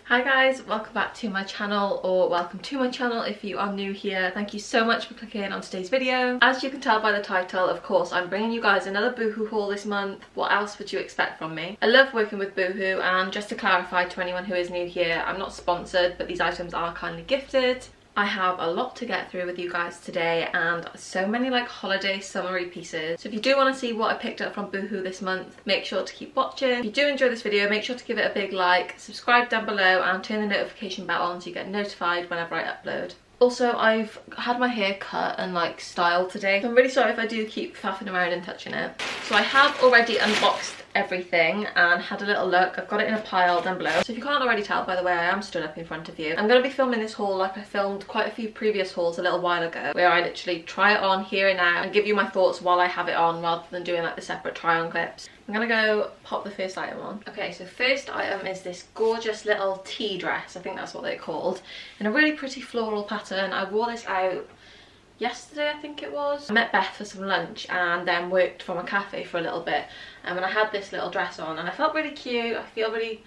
Hi guys, welcome back to my channel, or welcome to my channel if you are new here. Thank you so much for clicking on today's video. As you can tell by the title, of course, I'm bringing you guys another Boohoo haul this month. What else would you expect from me? I love working with Boohoo, and just to clarify to anyone who is new here, I'm not sponsored, but these items are kindly gifted. I have a lot to get through with you guys today and so many like holiday summery pieces. So if you do want to see what I picked up from Boohoo this month, make sure to keep watching. If you do enjoy this video, make sure to give it a big like, subscribe down below and turn the notification bell on so you get notified whenever I upload. Also, I've had my hair cut and like styled today, so I'm really sorry if I do keep faffing around and touching it. So I have already unboxed everything and had a little look. I've got it in a pile down below. So if you can't already tell, by the way, I am stood up in front of you. I'm going to be filming this haul like I filmed quite a few previous hauls a little while ago, where I literally try it on here and now and give you my thoughts while I have it on, rather than doing like the separate try on clips. I'm gonna go pop the first item on. Okay, so first item is this gorgeous little tea dress, I think that's what they're called, in a really pretty floral pattern. I wore this out yesterday, I think it was. I met Beth for some lunch and then worked from a cafe for a little bit, and I had this little dress on and I felt really cute. I feel really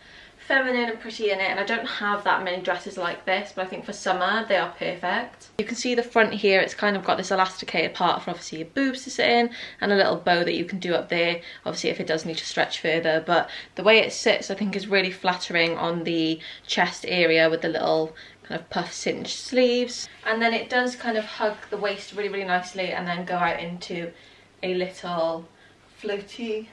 feminine and pretty in it, and I don't have that many dresses like this, but I think for summer they are perfect. You can see the front here, it's kind of got this elasticated part for obviously your boobs to sit in, and a little bow that you can do up there, obviously if it does need to stretch further, but the way it sits I think is really flattering on the chest area with the little kind of puff cinched sleeves, and then it does kind of hug the waist really nicely and then go out into a little floaty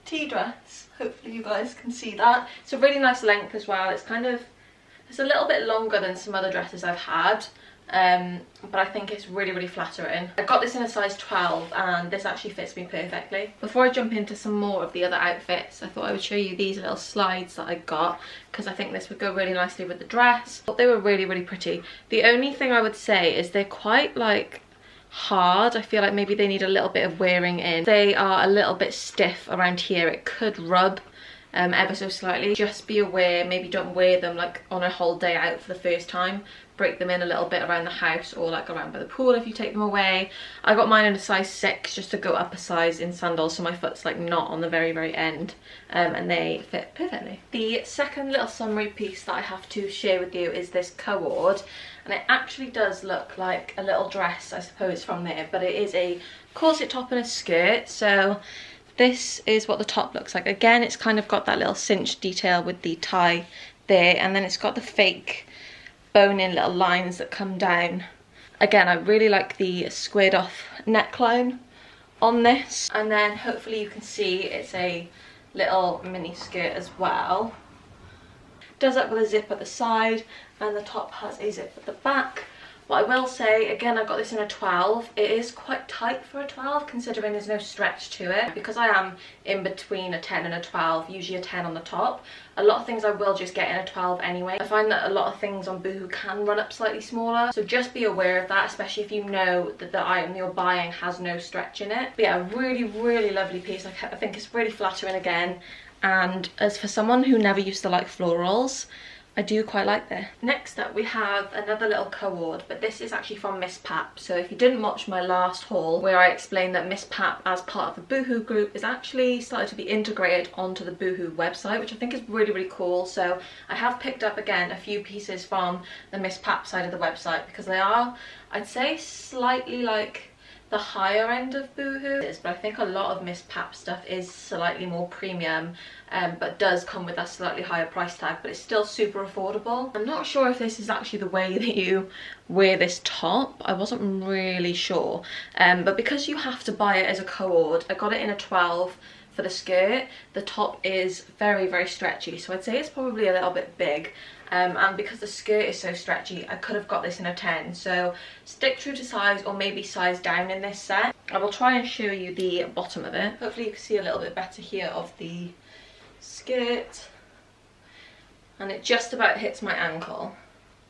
tea dress. Hopefully you guys can see that. It's a really nice length as well. It's a little bit longer than some other dresses I've had, but I think it's really flattering. I got this in a size 12 and this actually fits me perfectly. Before I jump into some more of the other outfits, I thought I would show you these little slides that I got, because I think this would go really nicely with the dress. They were really pretty. The only thing I would say is they're quite like hard. I feel like maybe they need a little bit of wearing in. They are a little bit stiff around here. It could rub ever so slightly. Just be aware, maybe don't wear them like on a whole day out for the first time. Break them in a little bit around the house or like around by the pool if you take them away. I got mine in a size 6 just to go up a size in sandals, so my foot's like not on the very end, and they fit perfectly. The second little summary piece that I have to share with you is this co-ord, and it actually does look like a little dress I suppose from there, but it is a corset top and a skirt. So this is what the top looks like. Again, it's kind of got that little cinch detail with the tie there, and then it's got the fake bone-in little lines that come down. Again, I really like the squared off neckline on this, and then hopefully you can see it's a little mini skirt as well. Does that with a zip at the side, and the top has a zip at the back. But I will say, again, I got this in a 12. It is quite tight for a 12, considering there's no stretch to it. Because I am in between a 10 and a 12, usually a 10 on the top, a lot of things I will just get in a 12 anyway. I find that a lot of things on Boohoo can run up slightly smaller, so just be aware of that, especially if you know that the item you're buying has no stretch in it. But yeah, a really lovely piece. I think it's really flattering again, and as for someone who never used to like florals, I do quite like this. Next up we have another little co-ord, but this is actually from Misspap. So if you didn't watch my last haul where I explained that Misspap as part of the Boohoo group is actually started to be integrated onto the Boohoo website, which I think is really cool. So I have picked up again a few pieces from the Misspap side of the website, because they are, I'd say, slightly like the higher end of Boohoo, but I think a lot of Misspap stuff is slightly more premium, but does come with a slightly higher price tag, but it's still super affordable. I'm not sure if this is actually the way that you wear this top. I wasn't really sure, but because you have to buy it as a co-ord, I got it in a 12 for the skirt. The top is very stretchy, so I'd say it's probably a little bit big. And because the skirt is so stretchy, I could have got this in a 10, so stick true to size or maybe size down in this set. I will try and show you the bottom of it. Hopefully you can see a little bit better here of the skirt, and it just about hits my ankle.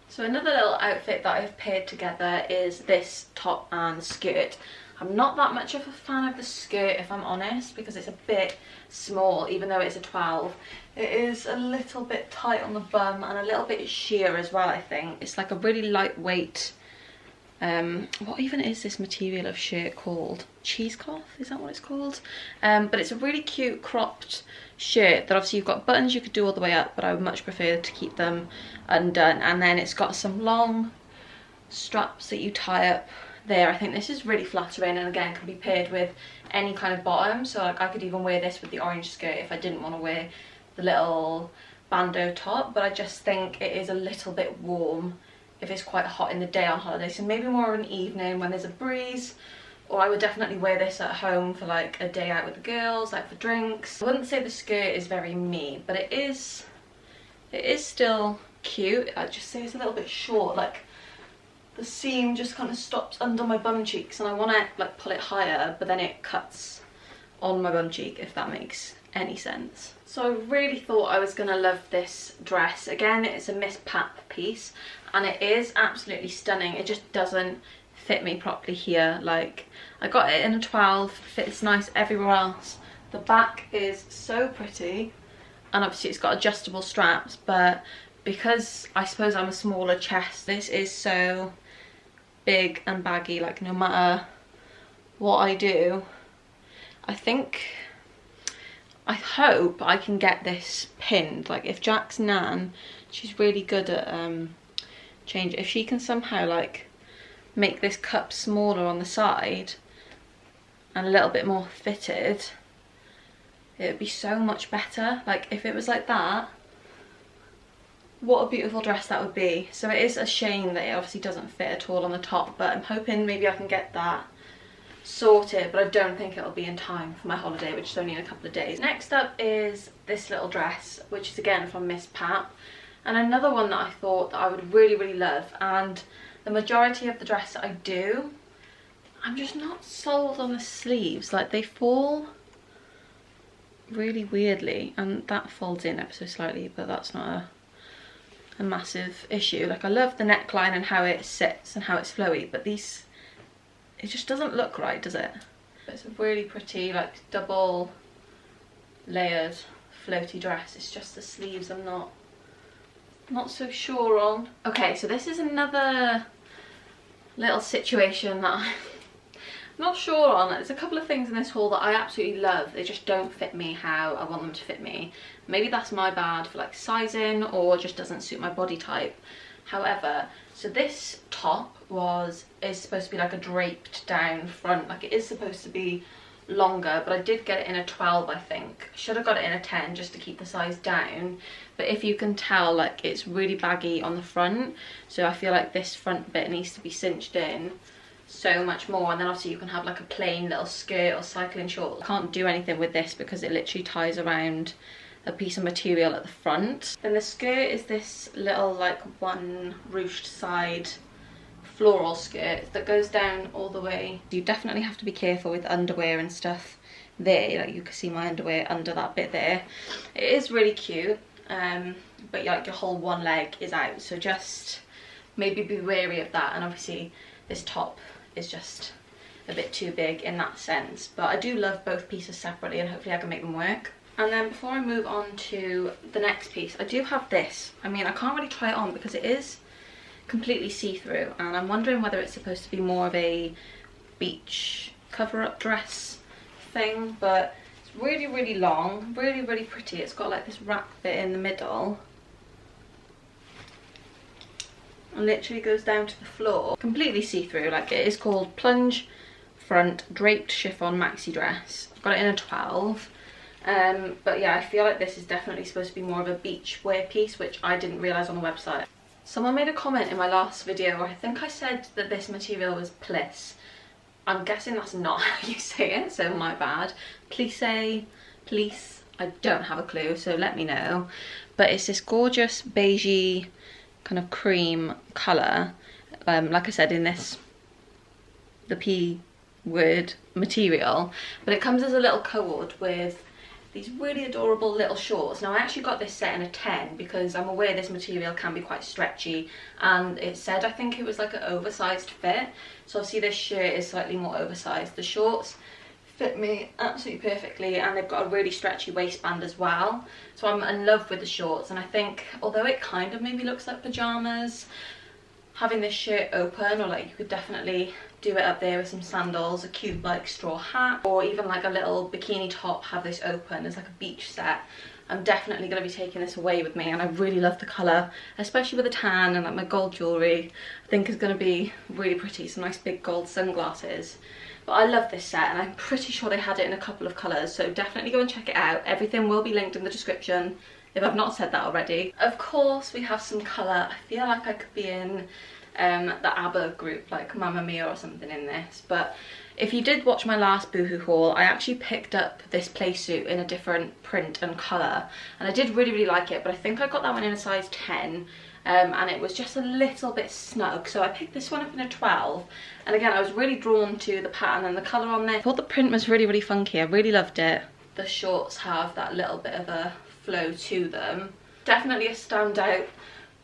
So another little outfit that I've paired together is this top and skirt. I'm not that much of a fan of the skirt, if I'm honest, because it's a bit small, even though it's a 12. It is a little bit tight on the bum and a little bit sheer as well, I think. It's like a really lightweight, what even is this material of shirt called? Cheesecloth, is that what it's called? But it's a really cute cropped shirt that obviously you've got buttons you could do all the way up, but I would much prefer to keep them undone. And then it's got some long straps that you tie up there. I think this is really flattering, and again can be paired with any kind of bottom. So like I could even wear this with the orange skirt if I didn't want to wear the little bandeau top, but I just think it is a little bit warm if it's quite hot in the day on holiday. So maybe more of an evening when there's a breeze, or I would definitely wear this at home for like a day out with the girls, like for drinks. I wouldn't say the skirt is very me, but it is still cute. I'd just say it's a little bit short, like the seam just kind of stops under my bum cheeks, and I want to like pull it higher, but then it cuts on my bum cheek, if that makes any sense. So I really thought I was gonna love this dress. Again, it's a Misspap piece, and it is absolutely stunning. It just doesn't fit me properly here. Like, I got it in a 12, fits nice everywhere else. The back is so pretty, and obviously it's got adjustable straps, but because I suppose I'm a smaller chest, this is so big and baggy. Like, no matter what I do, I hope I can get this pinned. Like, if Jack's nan, she's really good at if she can somehow like make this cup smaller on the side and a little bit more fitted, it would be so much better. Like, if it was like that, what a beautiful dress that would be. So it is a shame that it obviously doesn't fit at all on the top, but I'm hoping maybe I can get that sorted, but I don't think it'll be in time for my holiday, which is only in a couple of days. Next up is this little dress, which is again from Misspap, and another one that I thought that I would really love. And the majority of the dress that I do, I'm just not sold on the sleeves. Like, they fall really weirdly, and that folds in ever so slightly, but that's not a massive issue. Like, I love the neckline and how it sits and how it's flowy, but these, it just doesn't look right, does it? It's a really pretty, like, double layered floaty dress. It's just the sleeves I'm not so sure on. Okay, so this is another little situation that I'm not sure on. There's a couple of things in this haul that I absolutely love. They just don't fit me how I want them to fit me. Maybe that's my bad for like sizing, or just doesn't suit my body type. However, so this top is supposed to be like a draped down front. Like, it is supposed to be longer, but I did get it in a 12, I think. Should have got it in a 10 just to keep the size down. But if you can tell, like, it's really baggy on the front, so I feel like this front bit needs to be cinched in so much more. And then obviously you can have like a plain little skirt or cycling shorts. I can't do anything with this because it literally ties around a piece of material at the front. Then the skirt is this little like one ruched side floral skirt that goes down all the way. You definitely have to be careful with underwear and stuff there. Like, you can see my underwear under that bit there. It is really cute, but like your whole one leg is out, so just maybe be wary of that. And obviously this top is just a bit too big in that sense, but I do love both pieces separately, and hopefully I can make them work. And then before I move on to the next piece, I do have this. I mean, I can't really try it on because it is completely see-through, and I'm wondering whether it's supposed to be more of a beach cover-up dress thing, but it's really long, really pretty. It's got like this wrap bit in the middle and literally goes down to the floor, completely see-through. Like, it is called plunge front draped chiffon maxi dress. I've got it in a 12. But yeah, I feel like this is definitely supposed to be more of a beach wear piece, which I didn't realise on the website. Someone made a comment in my last video where I think I said that this material was plisse. I'm guessing that's not how you say it, so my bad. Plisse, I don't have a clue, so let me know. But it's this gorgeous beigey kind of cream colour, like I said, in this, the P word material, but it comes as a little co-ord with these really adorable little shorts. Now, I actually got this set in a 10 because I'm aware this material can be quite stretchy, and it said, I think it was like an oversized fit, so obviously this shirt is slightly more oversized. The shorts fit me absolutely perfectly, and they've got a really stretchy waistband as well, so I'm in love with the shorts. And I think, although it kind of maybe looks like pyjamas, having this shirt open, or like you could definitely do it up there with some sandals, a cute like straw hat, or even like a little bikini top, have this open as like a beach set. I'm definitely going to be taking this away with me, and I really love the colour, especially with the tan and like my gold jewellery. I think is going to be really pretty, some nice big gold sunglasses. But I love this set, and I'm pretty sure they had it in a couple of colours, so definitely go and check it out. Everything will be linked in the description if I've not said that already. Of course we have some colour. I feel like I could be in the ABBA group, like Mamma Mia or something in this, but if you did watch my last Boohoo haul, I actually picked up this playsuit in a different print and colour, and I did really like it, but I think I got that one in a size 10, and it was just a little bit snug, so I picked this one up in a 12, and again I was really drawn to the pattern and the colour on there. I thought the print was really funky, I really loved it. The shorts have that little bit of a flow to them. Definitely a standout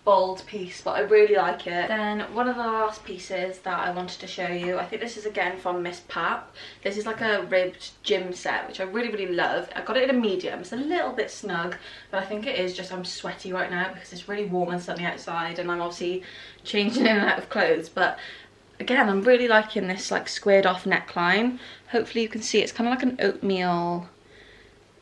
bold piece, but I really like it. Then one of the last pieces that I wanted to show you, I think this is again from Misspap. This is like a ribbed gym set, which I really love. I got it in a medium. It's a little bit snug, but I think it is just I'm sweaty right now because it's really warm and sunny outside, and I'm obviously changing in and out of clothes. But again, I'm really liking this like squared off neckline. Hopefully you can see it's kind of like an oatmeal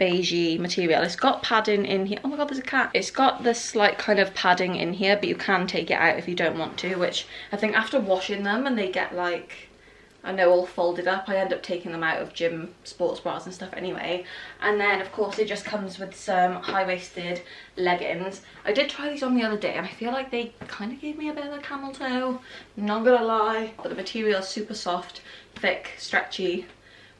beigey material. It's got padding in here. Oh my god, there's a cat. It's got this slight kind of padding in here, but you can take it out if you don't want to, which I think after washing them and they get like, I know, all folded up, I end up taking them out of gym sports bras and stuff anyway. And then of course it just comes with some high-waisted leggings. I did try these on the other day and I feel like they kind of gave me a bit of a camel toe, not gonna lie, but the material is super soft, thick, stretchy.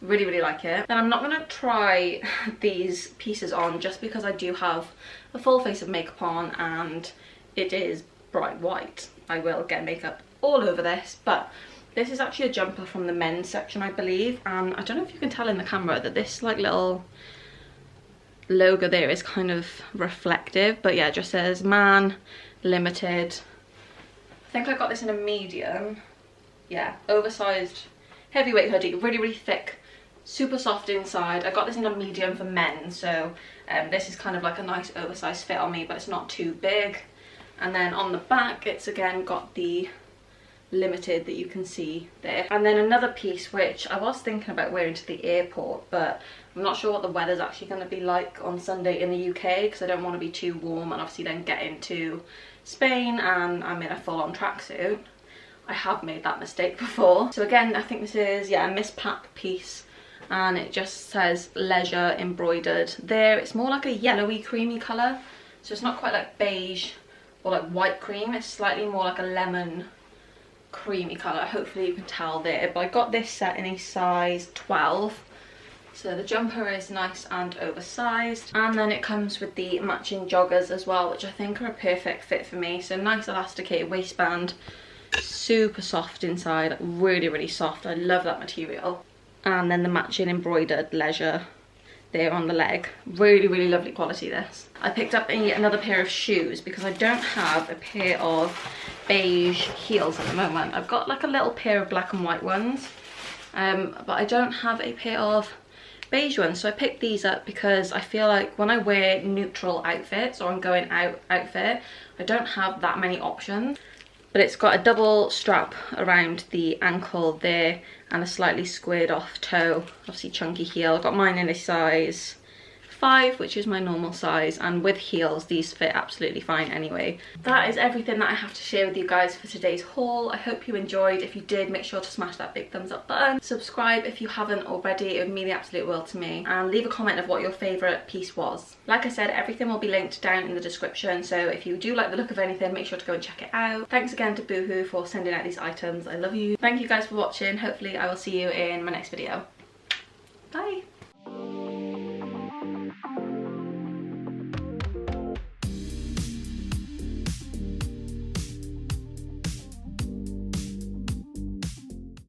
Really like it. Then I'm not going to try these pieces on just because I do have a full face of makeup on and it is bright white. I will get makeup all over this, but this is actually a jumper from the men's section, I believe, and I don't know if you can tell in the camera that this like little logo there is kind of reflective, but yeah, it just says man limited. I think I got this in a medium. Yeah, oversized heavyweight hoodie, really thick, super soft inside. I got this in a medium for men, so this is kind of like a nice oversized fit on me, but it's not too big. And then on the back it's again got the limited that you can see there. And then another piece which I was thinking about wearing to the airport, but I'm not sure what the weather's actually going to be like on Sunday in the UK, because I don't want to be too warm and obviously then get into Spain and I'm in a full-on tracksuit. I have made that mistake before. So again, I think this is, yeah, a Misspap piece, and it just says leisure embroidered there. It's more like a yellowy creamy colour, so it's not quite like beige or like white cream. It's slightly more like a lemon creamy colour. Hopefully you can tell there, but I got this set in a size 12. So the jumper is nice and oversized, and then it comes with the matching joggers as well, which I think are a perfect fit for me. So nice elasticated waistband, super soft inside, like really soft. I love that material. And then the matching embroidered leisure there on the leg. Really lovely quality this. I picked up another pair of shoes because I don't have a pair of beige heels at the moment. I've got like a little pair of black and white ones, but I don't have a pair of beige ones. So I picked these up because I feel like when I wear neutral outfits or I'm going out outfit, I don't have that many options. But it's got a double strap around the ankle there and a slightly squared off toe, obviously chunky heel. I got mine in a size 5, which is my normal size, and with heels these fit absolutely fine anyway. That is everything that I have to share with you guys for today's haul. I hope you enjoyed. If you did, make sure to smash that big thumbs up button. Subscribe if you haven't already, it would mean the absolute world to me, and leave a comment of what your favourite piece was. Like I said, everything will be linked down in the description, so if you do like the look of anything, make sure to go and check it out. Thanks again to Boohoo for sending out these items. I love you. Thank you guys for watching. Hopefully I will see you in my next video. Bye.